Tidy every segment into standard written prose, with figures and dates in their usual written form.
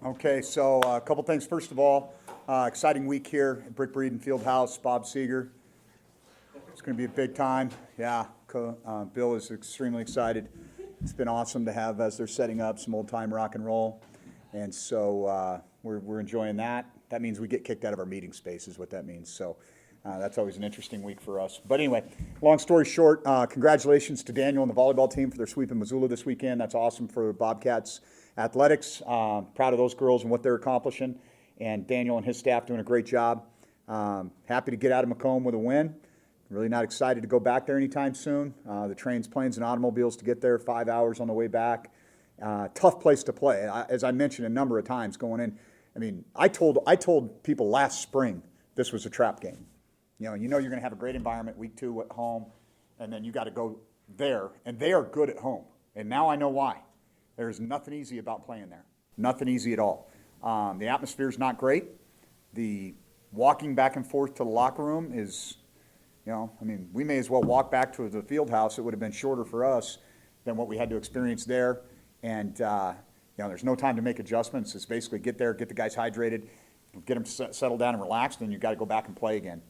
Okay, so a couple things. First of all, exciting week here at Brick Breeden Fieldhouse. Bob Seeger. It's going to be a big time. Yeah, Bill is extremely excited. It's been awesome to have, as they're setting up, some old-time rock and roll. And so we're enjoying that. That means we get kicked out of our meeting space is what that means. So that's always an interesting week for us. But anyway, long story short, congratulations to Daniel and the volleyball team for their sweep in Missoula this weekend. That's awesome for Bobcats athletics. Proud of those girls and what they're accomplishing. And Daniel and his staff doing a great job. Happy to get out of Macomb with a win. Really not excited to go back there anytime soon. The trains, planes, and automobiles to get there, 5 hours on the way back. Tough place to play. As I mentioned a number of times going in, I mean, I told people last spring this was a trap game. You know you're going to have a great environment week 2 at home, and then you got to go there, and they are good at home. And now I know why. There's nothing easy about playing there. Nothing easy at all. The atmosphere is not great. The walking back and forth to the locker room is, we may as well walk back to the field house. It would have been shorter for us than what we had to experience there. And, there's no time to make adjustments. It's basically get there, get the guys hydrated, get them settled down and relaxed, and you've got to go back and play again.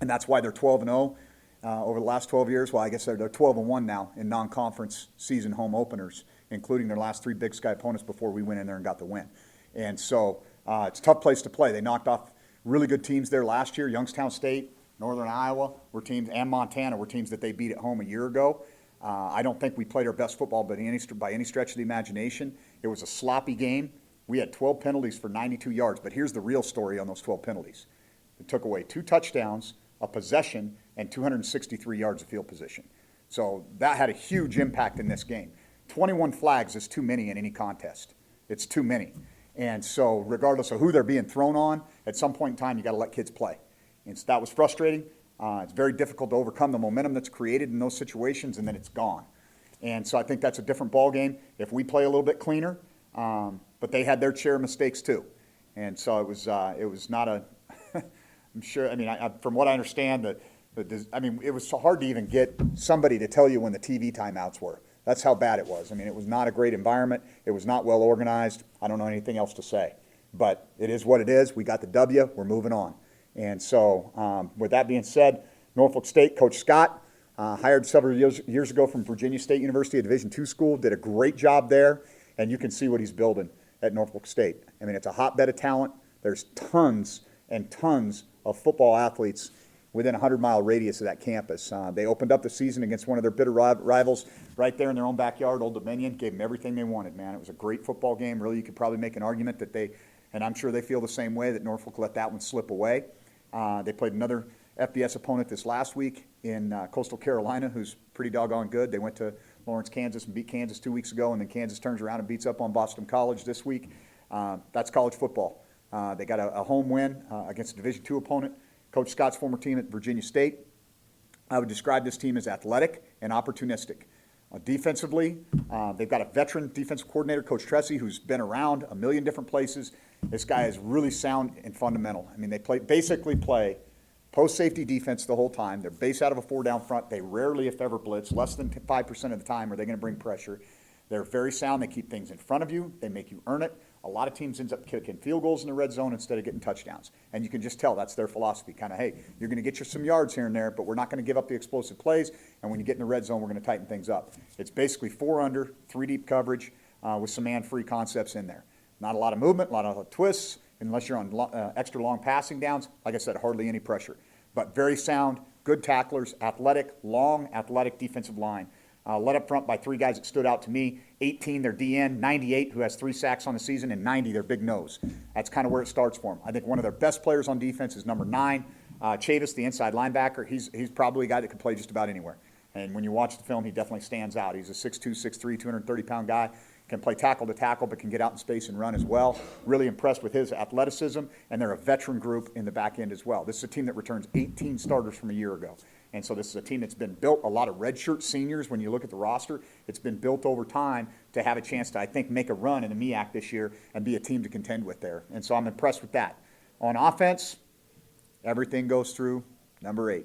And that's why they're 12-0 over the last 12 years. Well, I guess they're 12-1 now in non-conference season home openers, including their last 3 Big Sky opponents before we went in there and got the win. And so it's a tough place to play. They knocked off really good teams there last year. Youngstown State, Northern Iowa were teams, and Montana were teams that they beat at home a year ago. I don't think we played our best football by any stretch of the imagination. It was a sloppy game. We had 12 penalties for 92 yards, but here's the real story on those 12 penalties. It took away 2 touchdowns, a possession, and 263 yards of field position. So that had a huge impact in this game. 21 flags is too many in any contest. It's too many. And so regardless of who they're being thrown on, at some point in time, you got to let kids play. And so that was frustrating. It's very difficult to overcome the momentum that's created in those situations, and then it's gone. And so I think that's a different ball game if we play a little bit cleaner. But they had their share of mistakes too. And so it was not a I'm sure, from what I understand, it was so hard to even get somebody to tell you when the TV timeouts were. That's how bad it was. It was not a great environment. It was not well organized. I don't know anything else to say. But it is what it is. We got the W. We're moving on. And so with that being said, Norfolk State, Coach Scott, hired several years ago from Virginia State University, a Division II school, did a great job there. And you can see what he's building at Norfolk State. It's a hotbed of talent. There's tons and tons of football athletes within a 100-mile radius of that campus. They opened up the season against one of their bitter rivals right there in their own backyard, Old Dominion, gave them everything they wanted, man. It was a great football game. Really, you could probably make an argument that and I'm sure they feel the same way, that Norfolk let that one slip away. They played another FBS opponent this last week in Coastal Carolina, who's pretty doggone good. They went to Lawrence, Kansas, and beat Kansas 2 weeks ago, and then Kansas turns around and beats up on Boston College this week. That's college football. They got a home win against a Division II opponent. Coach Scott's former team at Virginia State. I would describe this team as athletic and opportunistic. Defensively, they've got a veteran defensive coordinator, Coach Tressie, who's been around a million different places. This guy is really sound and fundamental. They basically play post-safety defense the whole time. They're based out of a 4-down front. They rarely, if ever, blitz. Less than 5% of the time are they going to bring pressure. They're very sound. They keep things in front of you. They make you earn it. A lot of teams ends up kicking field goals in the red zone instead of getting touchdowns. And you can just tell that's their philosophy. Kind of, hey, you're going to get some yards here and there, but we're not going to give up the explosive plays. And when you get in the red zone, we're going to tighten things up. It's basically 4 under, 3 deep coverage with some man-free concepts in there. Not a lot of movement, a lot of twists, unless you're on extra long passing downs. Like I said, hardly any pressure. But very sound, good tacklers, athletic, long, athletic defensive line. Led up front by 3 guys that stood out to me. 18, their DN, 98, who has 3 sacks on the season, and 90, their big nose. That's kind of where it starts for them. I think one of their best players on defense is number 9, Chavis, the inside linebacker. He's probably a guy that can play just about anywhere. And when you watch the film, he definitely stands out. He's a 6'2", 6'3", 230-pound guy. Can play tackle to tackle, but can get out in space and run as well. Really impressed with his athleticism, and they're a veteran group in the back end as well. This is a team that returns 18 starters from a year ago. And so this is a team that's been built, a lot of redshirt seniors. When you look at the roster, it's been built over time to have a chance to, I think, make a run in the MEAC this year and be a team to contend with there. And so I'm impressed with that. On offense, everything goes through number 8.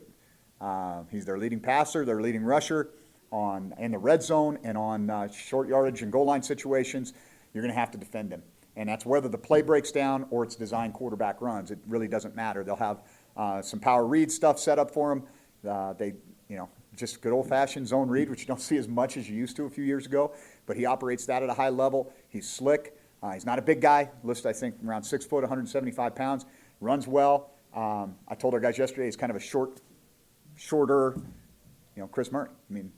He's their leading passer, their leading rusher. In the red zone and on short yardage and goal line situations, you're going to have to defend him. And that's whether the play breaks down or it's designed quarterback runs. It really doesn't matter. They'll have some power read stuff set up for him. Just good old-fashioned zone read, which you don't see as much as you used to a few years ago. But he operates that at a high level. He's slick. He's not a big guy. Listed, I think, around 6 foot, 175 pounds. Runs well. I told our guys yesterday he's kind of a shorter, Chris Murray. I mean,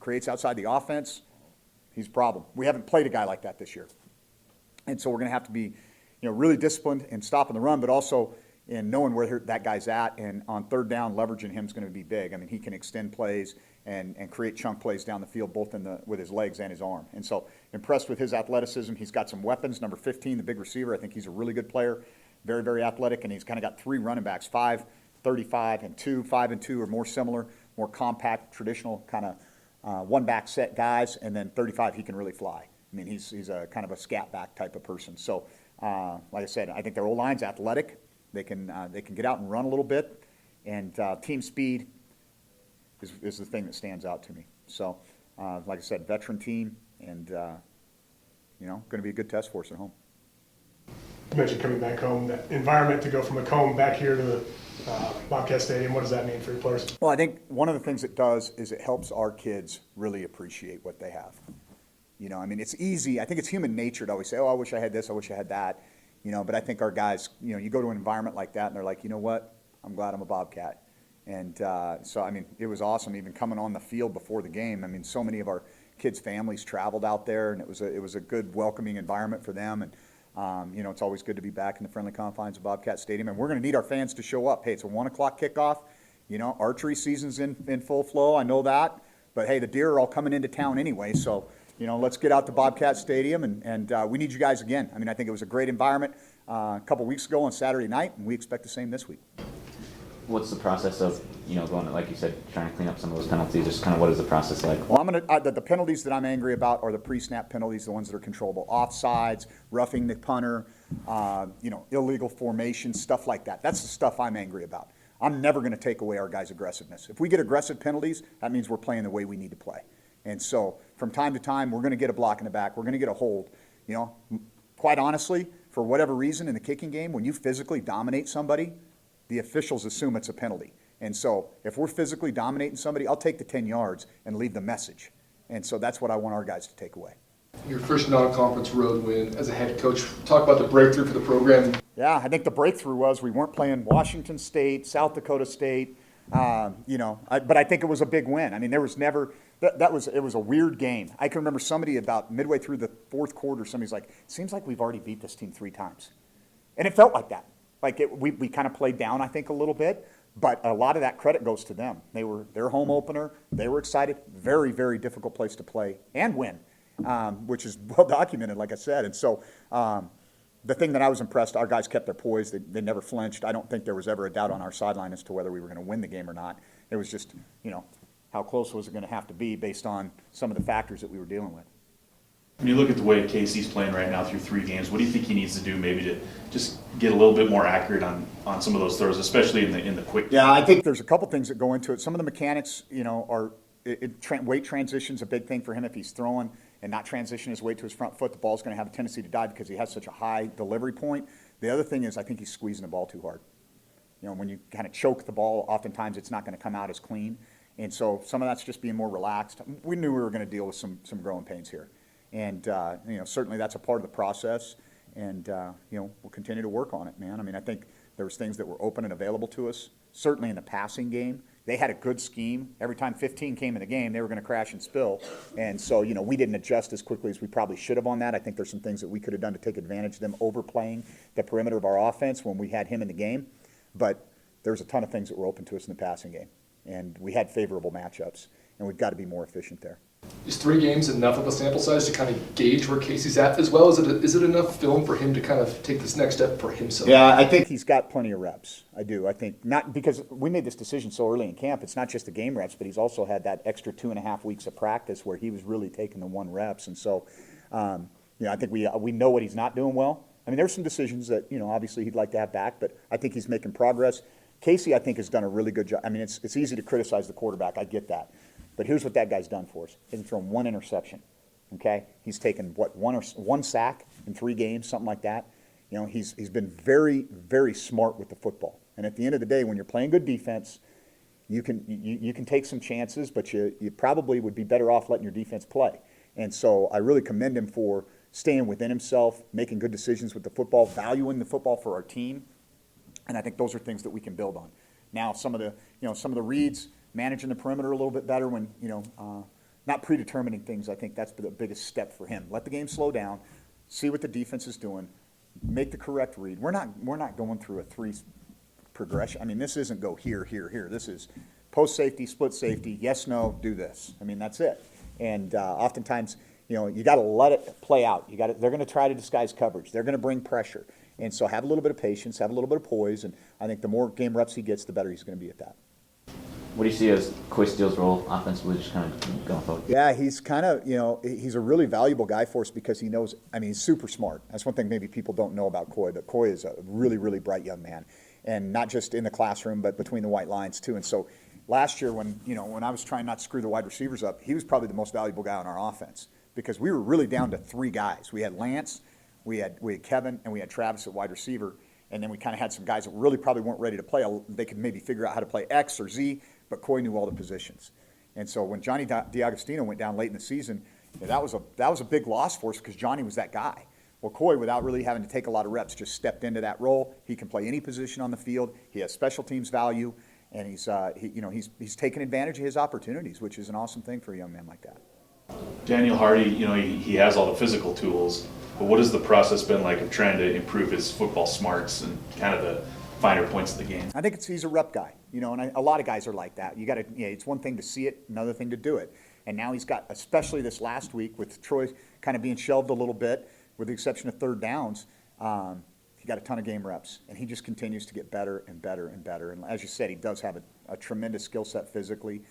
creates outside the offense. He's a problem. We haven't played a guy like that this year. And so we're going to have to be, really disciplined in stopping the run, but also in knowing where that guy's at. And on third down, leveraging him is going to be big. I mean, he can extend plays and create chunk plays down the field, both with his legs and his arm. And so impressed with his athleticism. He's got some weapons. Number 15, the big receiver, I think he's a really good player. Very, very athletic. And he's kind of got 3 running backs, 5, 35, and 2. 5 and 2 are more similar, more compact, traditional kind of one-back set guys. And then 35, he can really fly. I mean, he's a kind of a scat back type of person. So, like I said, I think their O-line's athletic. They can get out and run a little bit, and team speed is the thing that stands out to me. So, like I said, veteran team, and going to be a good test for us at home. You mentioned coming back home, that environment to go from a home back here to the Bobcat Stadium. What does that mean for your players? Well, I think one of the things it does is it helps our kids really appreciate what they have. I mean, it's easy. I think it's human nature to always say, oh, I wish I had this, I wish I had that. But I think our guys, you go to an environment like that and they're like, you know what, I'm glad I'm a Bobcat. And so, I mean, it was awesome even coming on the field before the game. I mean, so many of our kids' families traveled out there, and it was a good, welcoming environment for them. And, it's always good to be back in the friendly confines of Bobcat Stadium. And we're going to need our fans to show up. Hey, it's a 1 o'clock kickoff. Archery season's in full flow. I know that. But, hey, the deer are all coming into town anyway, so let's get out to Bobcat Stadium, and we need you guys again. I mean, I think it was a great environment a couple weeks ago on Saturday night, and we expect the same this week. What's the process of, going, like you said, trying to clean up some of those penalties? Just kind of what is the process like? Well, the penalties that I'm angry about are the pre-snap penalties, the ones that are controllable. Offsides, roughing the punter, illegal formation, stuff like that. That's the stuff I'm angry about. I'm never going to take away our guys' aggressiveness. If we get aggressive penalties, that means we're playing the way we need to play. And so from time to time, we're going to get a block in the back. We're going to get a hold. Quite honestly, for whatever reason in the kicking game, when you physically dominate somebody, the officials assume it's a penalty. And so if we're physically dominating somebody, I'll take the 10 yards and leave the message. And so that's what I want our guys to take away. Your first non-conference road win as a head coach. Talk about the breakthrough for the program. Yeah, I think the breakthrough was we weren't playing Washington State, South Dakota State, but I think it was a big win. I mean, there was never – it was a weird game. I can remember somebody about midway through the fourth quarter, somebody's like, it seems like we've already beat this team 3 times. And it felt like that. Like we kind of played down, I think, a little bit. But a lot of that credit goes to them. Their home opener. They were excited. Very, very difficult place to play and win, which is well documented, like I said. And so the thing that I was impressed, our guys kept their poise. They never flinched. I don't think there was ever a doubt on our sideline as to whether we were going to win the game or not. It was just, how close was it going to have to be based on some of the factors that we were dealing with. When you look at the way Casey's playing right now through 3 games, what do you think he needs to do maybe to just get a little bit more accurate on some of those throws, especially in the quick? Yeah, I think there's a couple things that go into it. Some of the mechanics, are weight transition's a big thing for him. If he's throwing and not transition his weight to his front foot, the ball's going to have a tendency to dive because he has such a high delivery point. The other thing is I think he's squeezing the ball too hard. When you kind of choke the ball, oftentimes it's not going to come out as clean. And so some of that's just being more relaxed. We knew we were going to deal with some growing pains here. And, certainly that's a part of the process. And, we'll continue to work on it, man. I mean, I think there was things that were open and available to us. Certainly in the passing game, they had a good scheme. Every time 15 came in the game, they were going to crash and spill. And so, we didn't adjust as quickly as we probably should have on that. I think there's some things that we could have done to take advantage of them overplaying the perimeter of our offense when we had him in the game. But there's a ton of things that were open to us in the passing game. And we had favorable matchups. And we've got to be more efficient there. Is 3 games enough of a sample size to kind of gauge where Casey's at as well? Is it enough film for him to kind of take this next step for himself? Yeah, I think he's got plenty of reps. I do. I think not because we made this decision so early in camp. It's not just the game reps, but he's also had that extra 2.5 weeks of practice where he was really taking the 1 reps. And so, I think we know what he's not doing well. I mean, there's some decisions that obviously he'd like to have back, but I think he's making progress. Casey, I think, has done a really good job. I mean, it's easy to criticize the quarterback. I get that. But here's what that guy's done for us. He's thrown 1 interception, okay? He's taken, 1 sack in 3 games, something like that. You know, he's been very, very smart with the football. And at the end of the day, when you're playing good defense, you can take some chances, but you probably would be better off letting your defense play. And so I really commend him for staying within himself, making good decisions with the football, valuing the football for our team. And I think those are things that we can build on. Now, some of the reads, managing the perimeter a little bit better when, not predetermining things, I think that's the biggest step for him. Let the game slow down, see what the defense is doing, make the correct read. We're not going through a 3 progression. I mean, this isn't go here, here, here. This is post safety, split safety, yes, no, do this. I mean, that's it. And oftentimes, you got to let it play out. They're going to try to disguise coverage. They're going to bring pressure. And so have a little bit of patience, have a little bit of poise, and I think the more game reps he gets, the better he's going to be at that. What do you see as Coy Steele's role offensively, just kind of going forward? Yeah, he's kind of, he's a really valuable guy for us because he knows, he's super smart. That's one thing maybe people don't know about Coy, but Coy is a really, really bright young man. And not just in the classroom, but between the white lines too. And so last year when I was trying not to screw the wide receivers up, he was probably the most valuable guy on our offense because we were really down to 3 guys. We had Lance, we had Kevin, and we had Travis at wide receiver. And then we kind of had some guys that really probably weren't ready to play. They could maybe figure out how to play X or Z, but Coy knew all the positions. And so when Johnny DiAgostino went down late in the season, that was a big loss for us because Johnny was that guy. Well, Coy, without really having to take a lot of reps, just stepped into that role. He can play any position on the field. He has special teams value, and he's taken advantage of his opportunities, which is an awesome thing for a young man like that. Daniel Hardy, he has all the physical tools, but what has the process been like of trying to improve his football smarts and kind of the finer points of the game? I think he's a rep guy, and a lot of guys are like that. It's one thing to see it, another thing to do it. And now he's got, especially this last week with Troy kind of being shelved a little bit, with the exception of third downs, he got a ton of game reps, and he just continues to get better and better and better. And as you said, he does have a tremendous skill set physically,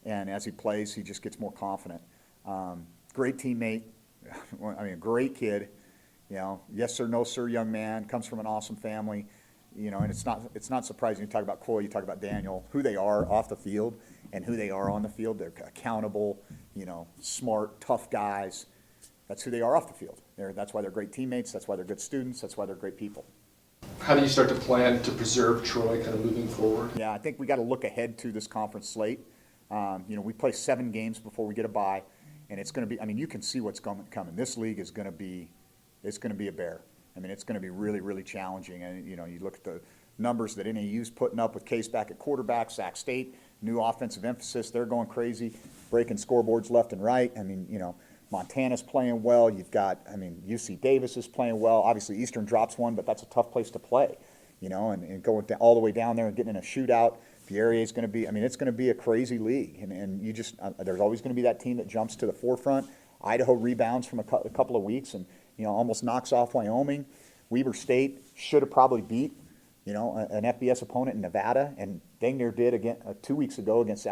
and as he plays, he just gets more confident. Great teammate, a great kid. Yes sir, no sir, young man, comes from an awesome family. And it's not surprising. You talk about Coy, you talk about Daniel, who they are off the field and who they are on the field. They're accountable, smart, tough guys. That's who they are off the field. That's why they're great teammates. That's why they're good students. That's why they're great people. How do you start to plan to preserve Troy kind of moving forward? Yeah, I think we got to look ahead to this conference slate. We play 7 games before we get a bye, and it's going to be. You can see what's coming. This league is going to be, it's going to be a bear. It's going to be really, really challenging. And you look at the numbers that NAU's putting up with Case back at quarterback, Sac State, new offensive emphasis. They're going crazy, breaking scoreboards left and right. Montana's playing well. You've got, UC Davis is playing well. Obviously, Eastern drops one, but that's a tough place to play, and going all the way down there and getting in a shootout. The area is going to be, it's going to be a crazy league. And you just, there's always going to be that team that jumps to the forefront. Idaho rebounds from a couple of weeks and, almost knocks off Wyoming. Weber State should have probably beat, an FBS opponent in Nevada, and dang near did again 2 weeks ago against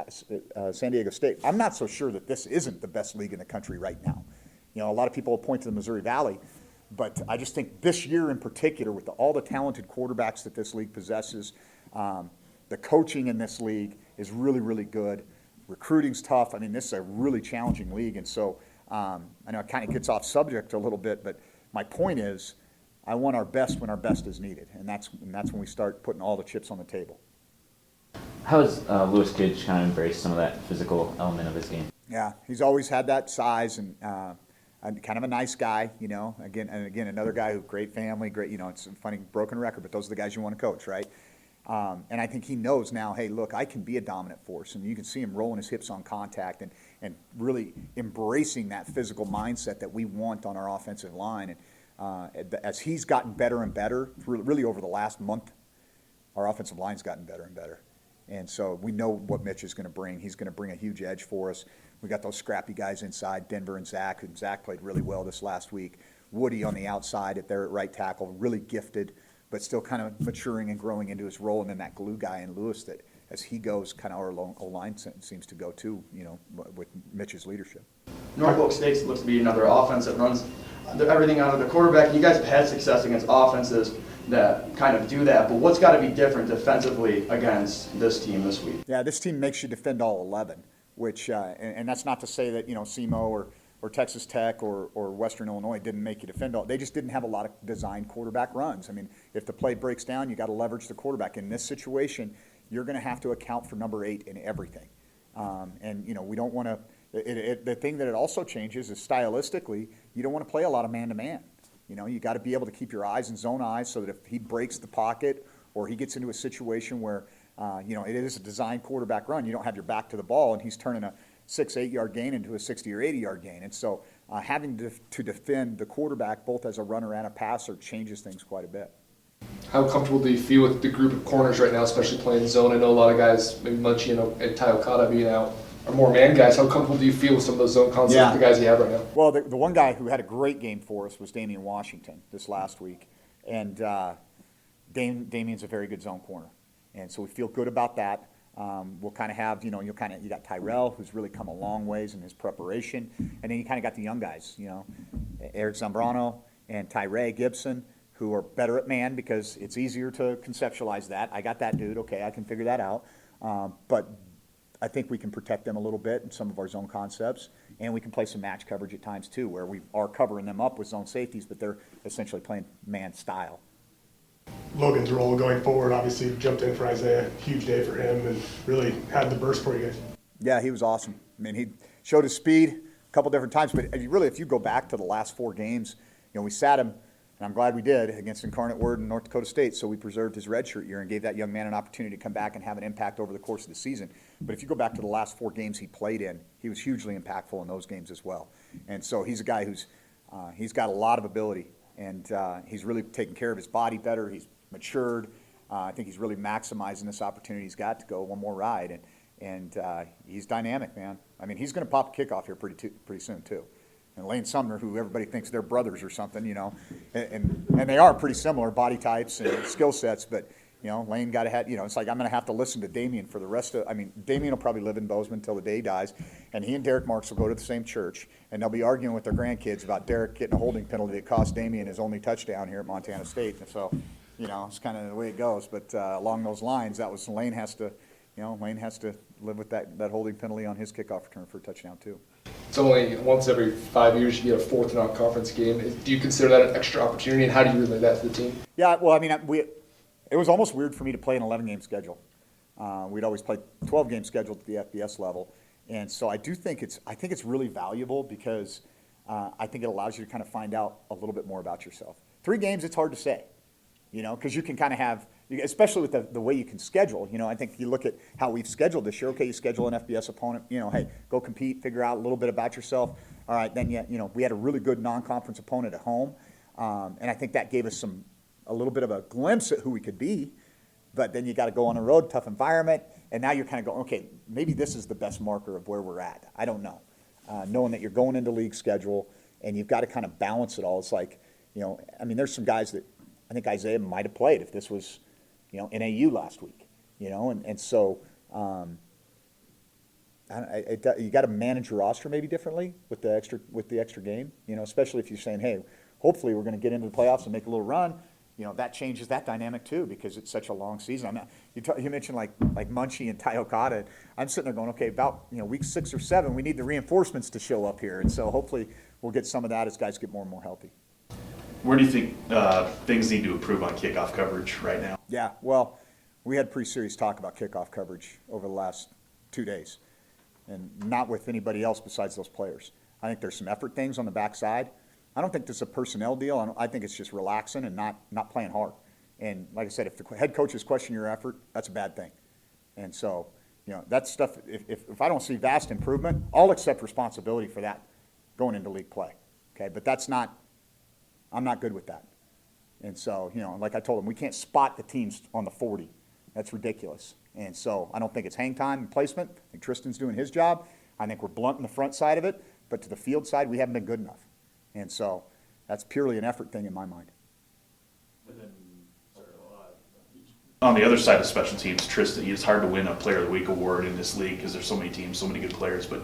San Diego State. I'm not so sure that this isn't the best league in the country right now. A lot of people will point to the Missouri Valley, but I just think this year in particular, with all the talented quarterbacks that this league possesses, the coaching in this league is really, really good. Recruiting's tough. This is a really challenging league, and so I know it kind of gets off subject a little bit, but my point is, I want our best when our best is needed, and that's when we start putting all the chips on the table. How has Lewis Kidge kind of embraced some of that physical element of his game? Yeah, he's always had that size and kind of a nice guy, Again, another guy who great family, great. It's a funny broken record, but those are the guys you want to coach, right? And I think he knows now. Hey, look, I can be a dominant force, and you can see him rolling his hips on contact and really embracing that physical mindset that we want on our offensive line. And as he's gotten better and better, really over the last month, our offensive line's gotten better and better. And so we know what Mitch is going to bring. He's going to bring a huge edge for us. We got those scrappy guys inside, Denver and Zach, and Zach played really well this last week. Woody on the outside at right tackle, really gifted, but still kind of maturing and growing into his role. And then that glue guy in Lewis that, as he goes, kind of our O-line seems to go too, with Mitch's leadership. Norfolk State looks to be another offense that runs everything out of the quarterback. You guys have had success against offenses that kind of do that, but what's got to be different defensively against this team this week? Yeah, this team makes you defend all 11, which, and that's not to say that, SEMO or or Texas Tech or Western Illinois didn't make you defend all. They just didn't have a lot of designed quarterback runs. I mean, if the play breaks down, you got to leverage the quarterback. In this situation, you're going to have to account for number 8 in everything. And, we don't want to – the thing that it also changes is stylistically, you don't want to play a lot of man-to-man. You got to be able to keep your eyes in zone eyes so that if he breaks the pocket or he gets into a situation where, it is a designed quarterback run, you don't have your back to the ball and he's turning a 6-8 yard gain into a 60 or 80 yard gain. And so having to defend the quarterback both as a runner and a passer changes things quite a bit. How comfortable do you feel with the group of corners right now, especially playing zone? I know a lot of guys, maybe Munchie and Ty Okada being out, are more man guys. How comfortable do you feel with some of those zone concepts, Yeah. the guys you have right now? Well, the one guy who had a great game for us was Damian Washington this last week. And Damian's a very good zone corner. And so we feel good about that. We'll kind of have, you got Tyrell, who's really come a long ways in his preparation. And then you kind of got the young guys, Eric Zambrano and Tyree Gibson, who are better at man because it's easier to conceptualize that. I got that dude. Okay, I can figure that out. But I think we can protect them a little bit in some of our zone concepts. And we can play some match coverage at times too, where we are covering them up with zone safeties, but they're essentially playing man style. Logan's role going forward, obviously jumped in for Isaiah, huge day for him, and really had the burst for you guys. Yeah, he was awesome. I mean, he showed his speed a couple different times, but really, if you go back to the last 4 games, we sat him, and I'm glad we did, against Incarnate Word and North Dakota State, so we preserved his redshirt year and gave that young man an opportunity to come back and have an impact over the course of the season. But if you go back to the last 4 games he played in, he was hugely impactful in those games as well. And so he's a guy who's he's got a lot of ability, and he's really taken care of his body better. He's matured. I think he's really maximizing this opportunity he's got to go one more ride, and he's dynamic, man. I mean, he's going to pop a kickoff here pretty soon too. And Lane Sumner, who everybody thinks they're brothers or something, and they are pretty similar body types and skill sets, but Lane got to have, it's like I'm going to have to listen to Damian for the rest of. I mean, Damian will probably live in Bozeman until the day he dies, and he and Derek Marks will go to the same church, and they'll be arguing with their grandkids about Derek getting a holding penalty that cost Damian his only touchdown here at Montana State. And so, it's kind of the way it goes. But along those lines, that was Lane has to live with that holding penalty on his kickoff return for a touchdown too. It's only once every 5 years you get a 4th non-conference game. Do you consider that an extra opportunity, and how do you relay that to the team? Yeah, well, I mean, it was almost weird for me to play an 11-game schedule. We'd always play 12-game schedule at the FBS level, and so I think it's really valuable because I think it allows you to kind of find out a little bit more about yourself. 3 games, it's hard to say, because you can kind of have, especially with the way you can schedule. I think you look at how we've scheduled this year. Okay, you schedule an FBS opponent. Hey, go compete, figure out a little bit about yourself. All right, then we had a really good non-conference opponent at home, and I think that gave us a little bit of a glimpse at who we could be. But then you got to go on the road, tough environment, and now you're kind of going, okay, maybe this is the best marker of where we're at. I don't know. Knowing that you're going into league schedule and you've got to kind of balance it all. It's like, I mean, there's some guys that I think Isaiah might have played if this was, NAU last week, and so you got to manage your roster maybe differently with the extra game, especially if you're saying, hey, hopefully we're going to get into the playoffs and make a little run. That changes that dynamic too because it's such a long season. I mean, you mentioned like Munchie and Ty Okada. I'm sitting there going, okay, about week 6 or 7, we need the reinforcements to show up here, and so hopefully we'll get some of that as guys get more and more healthy. Where do you think things need to improve on kickoff coverage right now? Yeah, well, we had pretty serious talk about kickoff coverage over the last 2 days, and not with anybody else besides those players. I think there's some effort things on the backside. I don't think this is a personnel deal. I think it's just relaxing and not playing hard. And like I said, if the head coaches question your effort, that's a bad thing. And so, that stuff, if I don't see vast improvement, I'll accept responsibility for that going into league play. Okay, but I'm not good with that. And so, like I told him, we can't spot the teams on the 40. That's ridiculous. And so I don't think it's hang time and placement. I think Tristan's doing his job. I think we're blunt in the front side of it, but to the field side, we haven't been good enough. And so that's purely an effort thing in my mind. On the other side of special teams, Tristan, it's hard to win a Player of the Week award in this league because there's so many teams, so many good players, but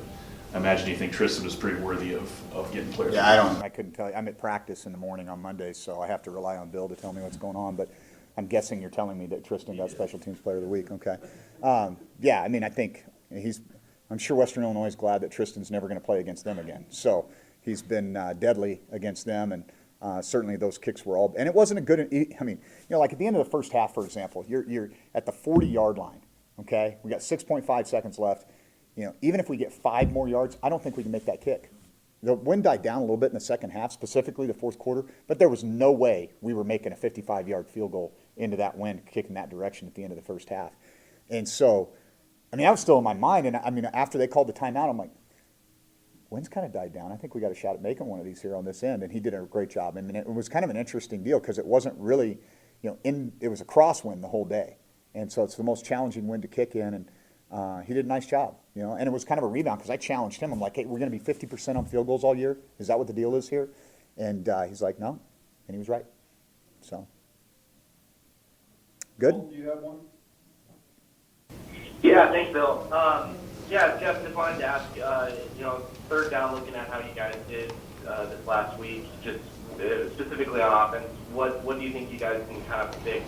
I imagine you think Tristan was pretty worthy of getting Player of the Week. I couldn't tell you. I'm at practice in the morning on Mondays, so I have to rely on Bill to tell me what's going on, but I'm guessing you're telling me that Tristan got Special Teams Player of the Week. Okay. Yeah, I mean, I think I'm sure Western Illinois is glad that Tristan's never going to play against them again. So, he's been deadly against them, and certainly those kicks were all. And it wasn't a good. I mean, like at the end of the first half, for example, you're at the 40-yard line. Okay, we got 6.5 seconds left. Even if we get 5 more yards, I don't think we can make that kick. The wind died down a little bit in the second half, specifically the fourth quarter, but there was no way we were making a 55-yard field goal into that wind, kicking that direction at the end of the first half. And so, I mean, that was still in my mind. And I mean, after they called the timeout, I'm like, wind's kind of died down. I think we got a shot at making one of these here on this end. And he did a great job. I mean, it was kind of an interesting deal because it wasn't really, it was a crosswind the whole day. And so it's the most challenging wind to kick in. And he did a nice job, and it was kind of a rebound because I challenged him. I'm like, hey, we're going to be 50% on field goals all year. Is that what the deal is here? And he's like, no. And he was right. So, good. Do you have one? Yeah, thanks, Bill. Yeah, Jeff, just wanted to ask, third down, looking at how you guys did this last week, just specifically on offense, what do you think you guys can kind of fix?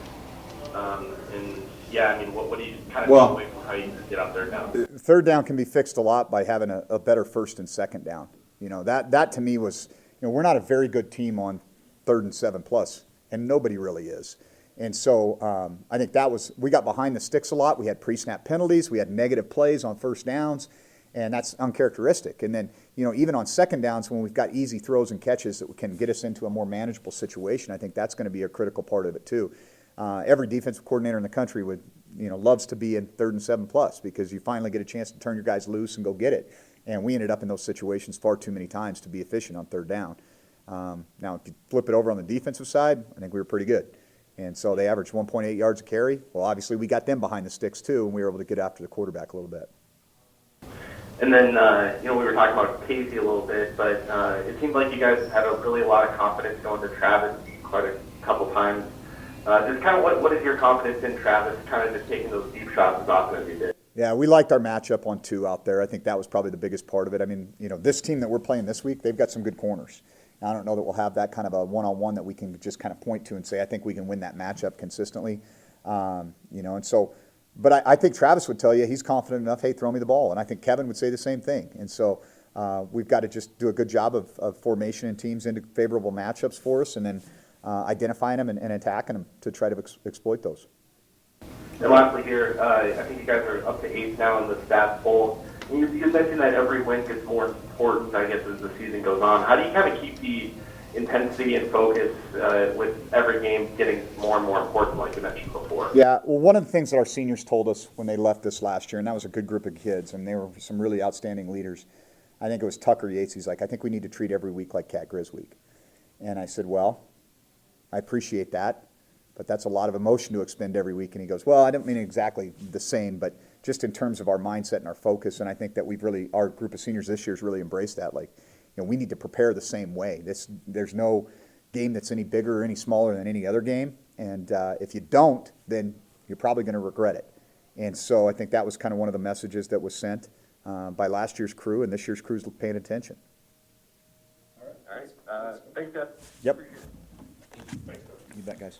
What do you kind of take away from how you get on third down? Third down can be fixed a lot by having a better first and second down. That to me was, we're not a very good team on 3rd and 7+, and nobody really is. And so I think we got behind the sticks a lot. We had pre-snap penalties. We had negative plays on first downs, and that's uncharacteristic. And then, even on second downs, when we've got easy throws and catches that can get us into a more manageable situation, I think that's going to be a critical part of it too. Every defensive coordinator in the country loves to be in 3rd and 7+ because you finally get a chance to turn your guys loose and go get it. And we ended up in those situations far too many times to be efficient on third down. Now, if you flip it over on the defensive side, I think we were pretty good. And so they averaged 1.8 yards a carry. Well, obviously we got them behind the sticks too, and we were able to get after the quarterback a little bit. And then, we were talking about Casey a little bit, but it seemed like you guys had a lot of confidence going to Travis quite a couple times. Just kind of what is your confidence in Travis, kind of just taking those deep shots as often as he did? Yeah, we liked our matchup on 2 out there. I think that was probably the biggest part of it. I mean, this team that we're playing this week, they've got some good corners. Now, I don't know that we'll have that kind of a one-on-one that we can just kind of point to and say, I think we can win that matchup consistently. And so, but I think Travis would tell you he's confident enough, hey, throw me the ball. And I think Kevin would say the same thing. And so we've got to just do a good job of formation and teams into favorable matchups for us, and then identifying them and attacking them to try to exploit those. And lastly here, I think you guys are up to 8th now in the stats poll. You mentioned that every win gets more important, I guess, as the season goes on. How do you kind of keep the intensity and focus with every game getting more and more important, like you mentioned before? Yeah, well, one of the things that our seniors told us when they left this last year, and that was a good group of kids, and they were some really outstanding leaders. I think it was Tucker Yates. He's like, I think we need to treat every week like Cat Grizz Week. And I said, well, I appreciate that, but that's a lot of emotion to expend every week. And he goes, well, I don't mean exactly the same, but just in terms of our mindset and our focus. And I think that our group of seniors this year has really embraced that. Like, we need to prepare the same way. There's no game that's any bigger or any smaller than any other game. And if you don't, then you're probably going to regret it. And so I think that was kind of one of the messages that was sent by last year's crew, and this year's crew's paying attention. All right. Thanks, Jeff. Yep. You bet, guys.